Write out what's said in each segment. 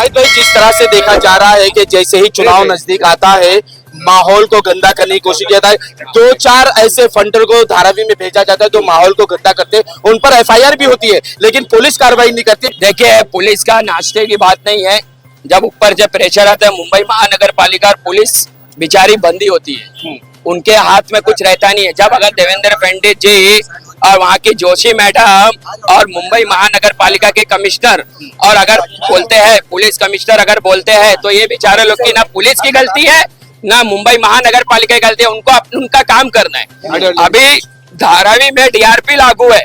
शायद भाई जिस तरह से देखा जा रहा है कि जैसे ही चुनाव नजदीक आता है माहौल को गंदा करने की कोशिश किया जाता है। 2-4 ऐसे फंडर को धारावी में भेजा जाता है जो माहौल को गंदा करते हैं, उन पर एफआईआर भी होती है लेकिन पुलिस कार्रवाई नहीं करती। देखिए, पुलिस का नाश्ते की बात नहीं है। जब ऊपर जब प्रेशर आता है, मुंबई महानगर पालिका और पुलिस बेचारी बंदी होती है, उनके हाथ में कुछ रहता नहीं है। जब अगर देवेंद्र फडणवीस जी और वहाँ की जोशी मैडम और मुंबई महानगर पालिका के कमिश्नर और अगर बोलते हैं, पुलिस कमिश्नर अगर बोलते हैं, तो ये बेचारे लोग की ना पुलिस की गलती है ना मुंबई महानगर पालिका की गलती है। उनको उनका काम करना है। अभी धारावी में डीआरपी लागू है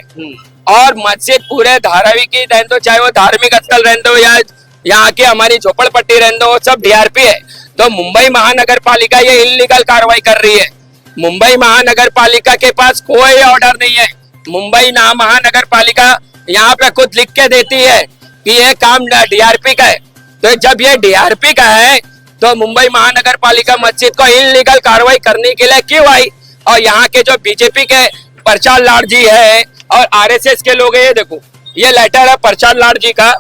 और मस्जिद पूरे धारावी की रहने दो, चाहे वो धार्मिक स्थल रहने दो या यहाँ की हमारी झोपड़पट्टी रहने दो, सब डीआरपी है। तो मुंबई महानगर पालिका ये इल्लीगल कार्रवाई कर रही है। मुंबई महानगर पालिका के पास कोई ऑर्डर नहीं है। मुंबई महानगर पालिका यहाँ पे खुद लिख के देती है कि ये काम डीआरपी का है। तो जब ये डीआरपी का है तो मुंबई महानगर पालिका मस्जिद को इल्लीगल कार्रवाई करने के लिए क्यों आई? और यहाँ के जो बीजेपी के प्रचार लाड जी है और आरएसएस के लोग है, ये देखो ये लेटर है प्रचार लाड जी का।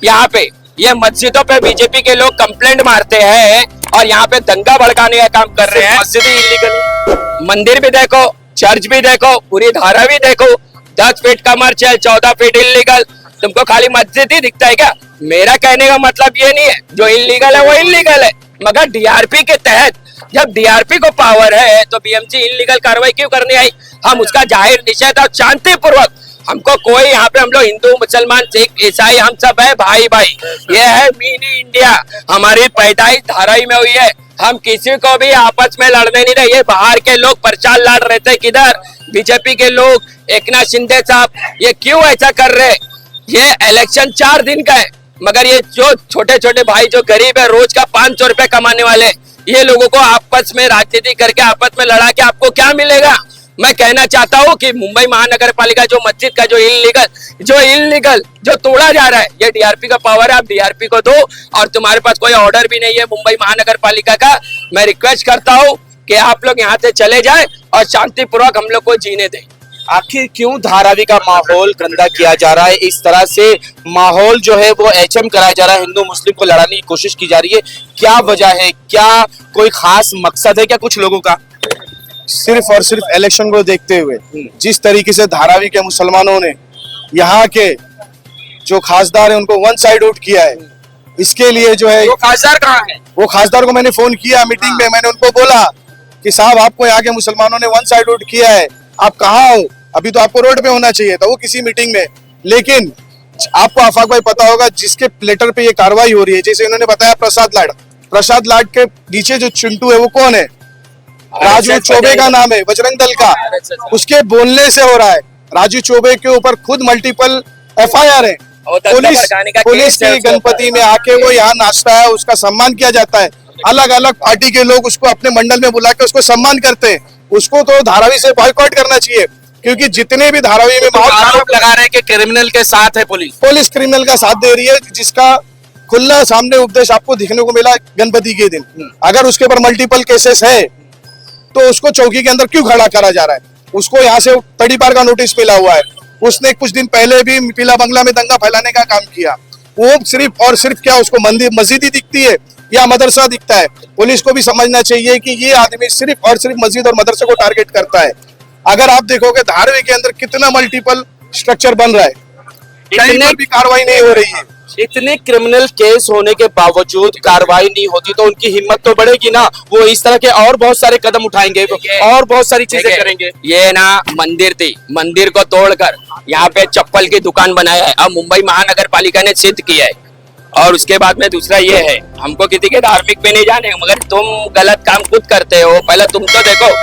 यहाँ पे ये मस्जिदों पे बीजेपी के लोग कंप्लेंट मारते हैं और यहाँ पे दंगा भड़काने का काम कर रहे हैं। मस्जिद इल्लीगल, मंदिर भी देखो, चर्च भी देखो, पूरी धारा भी देखो। 10 फीट कमर्शियल, 14 फीट इल्लीगल। तुमको खाली मस्जिद ही दिखता है क्या? मेरा कहने का मतलब ये नहीं है, जो इल्लीगल है वो इल्लीगल है, मगर डीआरपी के तहत जब डीआरपी को पावर है तो बीएमसी इल्लीगल कार्रवाई क्यों करने आई? हम उसका जाहिर निषेध और शांतिपूर्वक, हमको कोई यहाँ पे हम लोग हिंदू मुसलमान सिख ईसाई हम सब है भाई भाई। ये है मिनी इंडिया, हमारी पैदाइश धारावी में हुई है। हम किसी को भी आपस में लड़ने नहीं रहे। ये बाहर के लोग प्रचार लड़ रहे थे, किधर बीजेपी के लोग, एकनाथ शिंदे साहब, ये क्यों ऐसा कर रहे? ये इलेक्शन 4 दिन का है, मगर ये जो छोटे छोटे भाई जो गरीब है, रोज का 500 रुपए कमाने वाले, ये लोगों को आपस में राजनीति करके आपस में लड़ा के आपको क्या मिलेगा? मैं कहना चाहता हूँ कि मुंबई महानगर पालिका जो मस्जिद का जो इल्लीगल जो तोड़ा जा रहा है, ये डीआरपी का पावर है। आप डीआरपी को दो और तुम्हारे पास कोई ऑर्डर भी नहीं है मुंबई महानगर पालिका का। मैं रिक्वेस्ट करता हूँ कि आप लोग यहाँ से चले जाएं और शांतिपूर्वक हम लोग को जीने दें। आखिर क्यों धारावी का माहौल गंदा किया जा रहा है? इस तरह से माहौल जो है वो एचएम कराया जा रहा है, हिंदू मुस्लिम को लड़ाने की कोशिश की जा रही है। क्या वजह है? क्या कोई खास मकसद है क्या कुछ लोगों का? सिर्फ और सिर्फ इलेक्शन को देखते हुए जिस तरीके से धारावी के मुसलमानों ने यहाँ के जो खासदार है उनको वन साइड आउट किया है, इसके लिए जो है वो खासदार कहाँ है? वो खासदार को मैंने फोन किया मीटिंग में, मैंने उनको बोला कि साहब आपको यहाँ के मुसलमानों ने वन साइड आउट किया है, आप कहाँ हो? अभी तो आपको रोड पे होना चाहिए था, वो किसी मीटिंग में। लेकिन आपको आफाक भाई पता होगा जिसके प्लेटर पे ये कार्रवाई हो रही है, जैसे इन्होंने बताया प्रसाद लाड के नीचे जो चिंटू है वो कौन है? राजू चौबे का नाम है, बजरंग दल का। उसके बोलने से हो रहा है। राजू चौबे के ऊपर खुद मल्टीपल एफआईआर है। पुलिस की गणपति में आके वो यहाँ नाचता है, उसका सम्मान किया जाता है। अलग अलग पार्टी के लोग उसको अपने मंडल में बुला के उसको सम्मान करते हैं। उसको तो धारावी से बॉयकॉट करना चाहिए, क्योंकि जितने भी धारावी में आरोप लगा रहे हैं कि क्रिमिनल के साथ है पुलिस क्रिमिनल का साथ दे रही है, जिसका खुला सामने उपदेश आपको दिखने को मिला गणपति के दिन। अगर उसके ऊपर मल्टीपल केसेस है तो उसको चौकी के अंदर क्यों खड़ा करा जा रहा है? उसको यहाँ से तड़ीपार का नोटिस मिला हुआ है। उसने कुछ दिन पहले भी पीला बंगला में दंगा फैलाने का काम किया। वो सिर्फ और सिर्फ क्या उसको मस्जिद ही दिखती है या मदरसा दिखता है? पुलिस को भी समझना चाहिए कि ये आदमी सिर्फ और सिर्फ मस्जिद और मदरसे को टारगेट करता है। अगर आप देखोगे धारावी के अंदर कितना मल्टीपल स्ट्रक्चर बन रहा है, कहीं भी कार्रवाई नहीं हो रही है। इतने क्रिमिनल केस होने के बावजूद कार्रवाई नहीं होती तो उनकी हिम्मत तो बढ़ेगी ना, वो इस तरह के और बहुत सारे कदम उठाएंगे और बहुत सारी चीजें करेंगे। ये ना मंदिर थी, मंदिर को तोड़कर यहाँ पे चप्पल की दुकान बनाया है। अब मुंबई महानगर पालिका ने सिद्ध किया है। और उसके बाद में दूसरा ये है, हमको किसी के धार्मिक पे नहीं जाने, मगर तुम गलत काम खुद करते हो। पहले तुम तो देखो,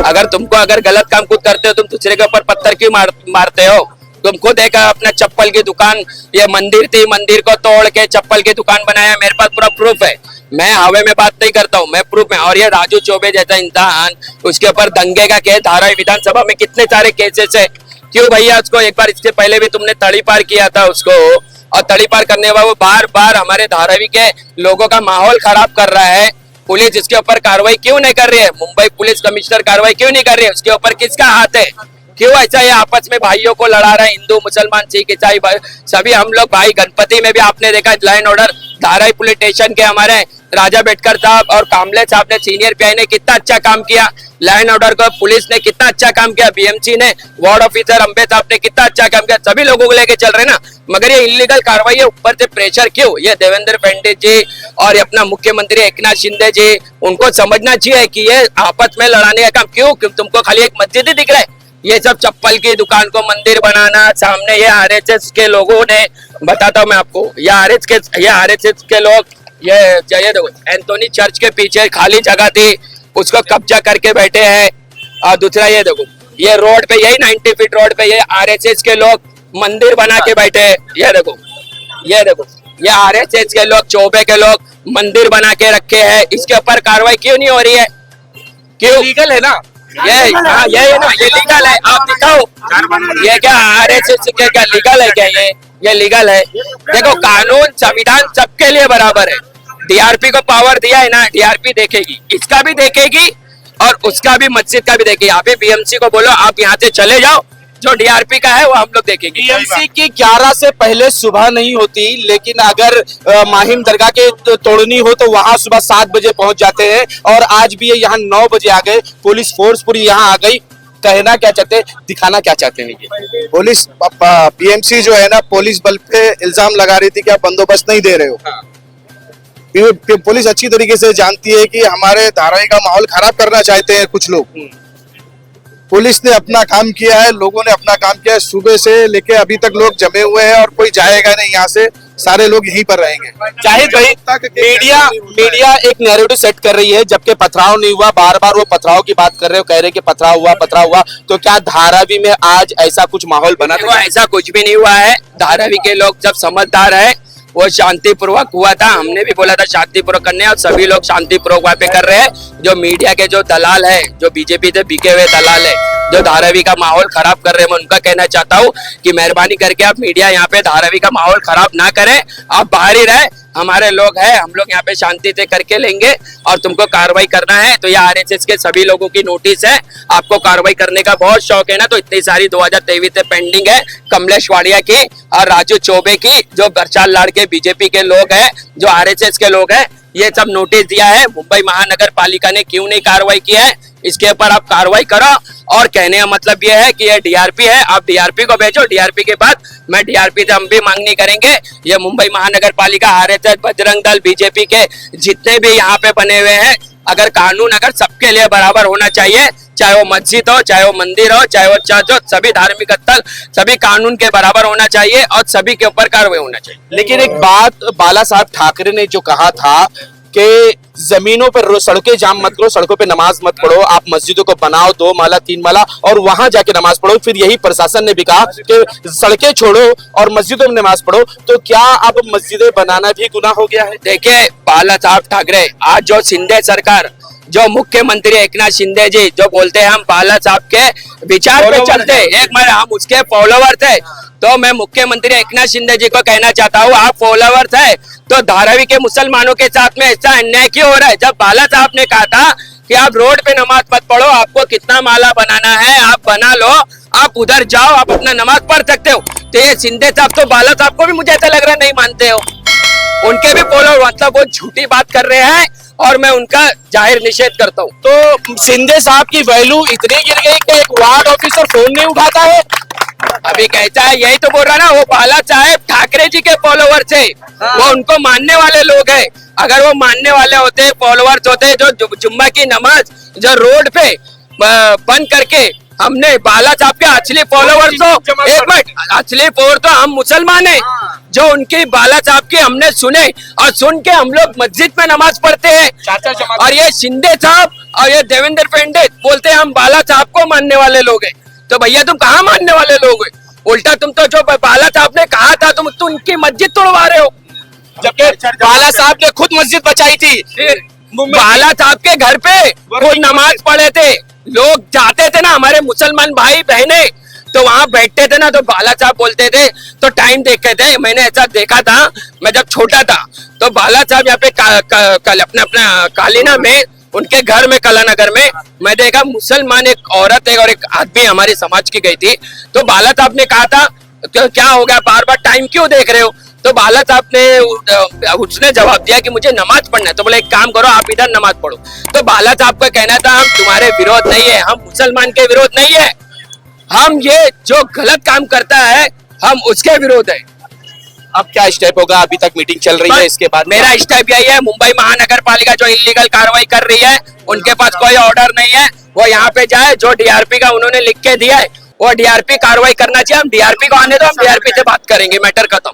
अगर गलत काम खुद करते हो, तुम दूसरे के ऊपर पत्थर क्यों मारते हो? तुमको देखा अपना चप्पल की दुकान, ये मंदिर थी, मंदिर को तोड़ के चप्पल की दुकान बनाया। मेरे पास पूरा प्रूफ है, मैं हवे में बात नहीं करता हूँ, मैं प्रूफ में। और ये राजू चौबे जैसा इंसान, उसके ऊपर दंगे का केस धारावी विधानसभा में कितने सारे केसेस है। क्यों भैया? उसको एक बार इससे पहले भी तुमने तड़ीपार किया था उसको, और तड़ीपार करने वाला वो बार बार हमारे धारावी के लोगों का माहौल खराब कर रहा है। पुलिस इसके ऊपर कार्रवाई क्यों नहीं कर रही है? मुंबई पुलिस कमिश्नर कार्रवाई क्यों नहीं कर रही है? उसके ऊपर किसका हाथ है? क्यों ऐसा ये आपस में भाइयों को लड़ा रहा है? हिंदू मुसलमान सिख ईसाई सभी हम लोग भाई। गणपति में भी आपने देखा law and order Dharavi police station के हमारे राजा बेटकर साहब और कामले साहब ने, सीनियर पीआई ने कितना अच्छा काम किया, लैंड ऑर्डर को पुलिस ने कितना अच्छा काम किया, बीएमसी ने, वार्ड ऑफिसर अंबे साहब ने कितना अच्छा काम किया, सभी लोगों को लेके चल रहे ना। मगर ये इलीगल कार्रवाई है, ऊपर से प्रेशर क्यों? ये देवेंद्र फडणवीस जी और ये अपना मुख्यमंत्री एकनाथ शिंदे जी, उनको समझना चाहिए कि ये आपस में लड़ाने का काम क्यों? तुमको खाली एक मस्जिद ही दिख रहा है, ये सब चप्पल की दुकान को मंदिर बनाना, सामने ये आरएसएस के लोगों ने, बताता हूँ मैं आपको, ये आरएसएस के लोग, ये देखो एंथोनी चर्च के पीछे खाली जगह थी, उसको कब्जा करके बैठे हैं। और दूसरा ये देखो, ये रोड पे, यही 90 फीट रोड पे ये आरएसएस के लोग मंदिर बना के बैठे हैं। ये देखो ये आरएसएस के लोग, चौबे के लोग मंदिर बना के रखे हैं। इसके ऊपर कार्रवाई क्यों नहीं हो रही है? क्यों? लीगल है ना ये हाँ, ये है ना, ये लीगल है। आप दिखाओ, ये क्या आरएसएस के क्या लीगल है क्या? ये लीगल है? देखो, कानून संविधान सबके लिए बराबर है। डीआरपी को पावर दिया है ना, डीआरपी देखेगी, इसका भी देखेगी और उसका भी, मस्जिद का भी देखेगी। यहाँ पे बीएमसी को बोलो आप यहाँ से चले जाओ, जो डीआरपी का है वो हम लोग देखेंगे। बीएमसी की 11 से पहले सुबह नहीं होती, लेकिन अगर माहिम दरगाह के तोड़नी हो तो वहां सुबह 7 बजे पहुंच जाते हैं। और आज भी ये यहाँ 9 बजे आ गए, पुलिस फोर्स पूरी यहाँ आ गई। कहना क्या चाहते हैं, दिखाना क्या चाहते हैं? ये पुलिस, बीएमसी जो है ना, पुलिस बल पे इल्जाम लगा रही थी कि आप बंदोबस्त नहीं दे रहे हो। पुलिस अच्छी तरीके से जानती है कि हमारे धारावी का माहौल खराब करना चाहते हैं कुछ लोग। पुलिस ने अपना काम किया है, लोगों ने अपना काम किया है, सुबह से लेके अभी तक लोग जमे हुए हैं और कोई जाएगा नहीं यहाँ से, सारे लोग यहीं पर रहेंगे। जाहिद भाई, मीडिया एक नैरेटिव सेट कर रही है, जबकि पथराव नहीं हुआ, बार बार वो पथराव की बात कर रहे हो, कह रहे कि पथराव हुआ, तो क्या धारावी में आज ऐसा कुछ माहौल बना था? ऐसा कुछ भी नहीं हुआ है। धारावी के लोग जब समझदार है, वो शांतिपूर्वक हुआ था। हमने भी बोला था शांतिपूर्वक करने, और सभी लोग शांतिपूर्वक वहाँ पे कर रहे हैं। जो मीडिया के जो दलाल है, जो बीजेपी से बिके हुए दलाल है, जो धारावी का माहौल खराब कर रहे हैं, मैं उनका कहना चाहता हूँ कि मेहरबानी करके आप मीडिया यहाँ पे धारावी का माहौल खराब ना करें, आप बाहर ही रहे। हमारे लोग हैं, हम लोग यहाँ पे शांति से करके लेंगे, और तुमको कार्रवाई करना है तो ये आरएसएस के सभी लोगों की नोटिस है। आपको कार्रवाई करने का बहुत शौक है ना, तो इतनी सारी 2023 से पेंडिंग है, कमलेश वाडिया की और राजू चौबे की, जो बरसाल लाड़ के बीजेपी के लोग हैं, जो आरएसएस के लोग हैं, ये सब नोटिस दिया है। मुंबई महानगर पालिका ने क्यों नहीं कार्रवाई की है, इसके ऊपर आप कार्रवाई करो। और कहने का मतलब ये है कि ये डीआरपी है, आप डीआरपी को भेजो। डीआरपी के बाद मैं डीआरपी से हम भी मांग नहीं करेंगे। ये मुंबई महानगर पालिका, आरएसएस, बजरंग दल, बीजेपी के जितने भी यहाँ पे बने हुए हैं, अगर कानून अगर सबके लिए बराबर होना चाहिए, चाहे वो मस्जिद हो, चाहे वो मंदिर हो, चाहे वो चर्च हो, सभी धार्मिक स्थल, सभी कानून के बराबर होना चाहिए और सभी के ऊपर कार्रवाई होना चाहिए। लेकिन एक बात बाला साहब ठाकरे ने जो कहा था कि जमीनों पर सड़कें जाम मत करो, सड़कों पे नमाज मत पढ़ो, आप मस्जिदों को बनाओ 2 माला 3 माला और वहां जाके नमाज पढ़ो। फिर यही प्रशासन ने भी कहा कि सड़कें छोड़ो और मस्जिदों में नमाज पढ़ो। तो क्या अब मस्जिदें बनाना भी गुनाह हो गया है? देखिए, बाला साहब ठाकरे, आज जो शिंदे सरकार, जो मुख्यमंत्री एकनाथ शिंदे जी जो बोलते हैं हम बाला साहब के विचार पे चलते, एक बार हम उसके फॉलोवर थे, तो मैं मुख्यमंत्री एकनाथ शिंदे जी को कहना चाहता हूँ, आप फॉलोवर थे तो धारावी के मुसलमानों के साथ में ऐसा अन्याय क्यों हो रहा है? जब बाला साहब ने कहा था कि आप रोड पे नमाज मत पढ़ो, आपको कितना माला बनाना है आप बना लो, आप उधर जाओ, आप अपना नमाज पढ़ सकते हो, तो ये शिंदे साहब तो बाला साहब को भी मुझे ऐसा लग रहा है नहीं मानते हो। उनके भी फॉलोवर, मतलब वो झूठी बात कर रहे हैं और मैं उनका जाहिर निषेध करता हूँ। तो शिंदे साहब की वैल्यू इतनी गिर गई कि एक वार्ड ऑफिसर फोन नहीं उठाता है। अभी कहता है, यही तो बोल रहा ना, वो बाला साहेब ठाकरे जी के फॉलोवर थे, वो उनको मानने वाले लोग हैं। अगर वो मानने वाले होते, फॉलोवर्स होते, जो जुम्मा की नमाज जो रोड पे बंद करके, हमने बाला साहब के असली फॉलोवर तो, एक मिनट, असली फॉलोवर तो हम मुसलमान हैं, जो उनकी बाला साहब की हमने सुने और सुन के हम लोग मस्जिद में नमाज पढ़ते हैं। और ये शिंदे साहब और ये देवेंद्र फडणवीस बोलते हैं हम बाला साहब को मानने वाले लोग हैं। तो भैया तुम कहाँ मानने वाले लोग हैं? उल्टा तुम तो जो बाला साहब ने कहा था, तुम तो उनकी मस्जिद तोड़वा रहे हो, जबकि बाला साहब ने खुद मस्जिद बचाई थी। बाला साहब के घर पे खुद नमाज पढ़े थे, लोग जाते थे ना, हमारे मुसलमान भाई बहने, तो वहां बैठते थे ना, तो बाला साहब बोलते थे, तो टाइम देखते थे। मैंने ऐसा देखा था, मैं जब छोटा था, तो बाला साहब यहाँ पे अपना कालीना में, उनके घर में, कलानगर में, मैं देखा मुसलमान एक औरत है और एक आदमी हमारी समाज की गई थी। तो बाला साहब ने कहा था, क्या हो गया, बार बार टाइम क्यों देख रहे हो? तो बाला साहब ने उसने जवाब दिया कि मुझे नमाज पढ़ना है, तो बोले एक काम करो आप इधर नमाज पढ़ो। तो बाला साहब का कहना था हम तुम्हारे विरोध नहीं है, हम मुसलमान के विरोध नहीं है, हम ये जो गलत काम करता है हम उसके विरोध है। अब क्या स्टेप होगा? अभी तक मीटिंग चल रही है, इसके बाद मेरा स्टेप यही है, मुंबई महानगर पालिका जो इलीगल कार्रवाई कर रही है उनके पास कोई ऑर्डर नहीं है, वो यहाँ पे जाए, जो डीआरपी का उन्होंने लिख के दिया है वो डीआरपी कार्रवाई करना चाहिए। हम डीआरपी को आने दो, हम डीआरपी से बात करेंगे, मैटर खत्म।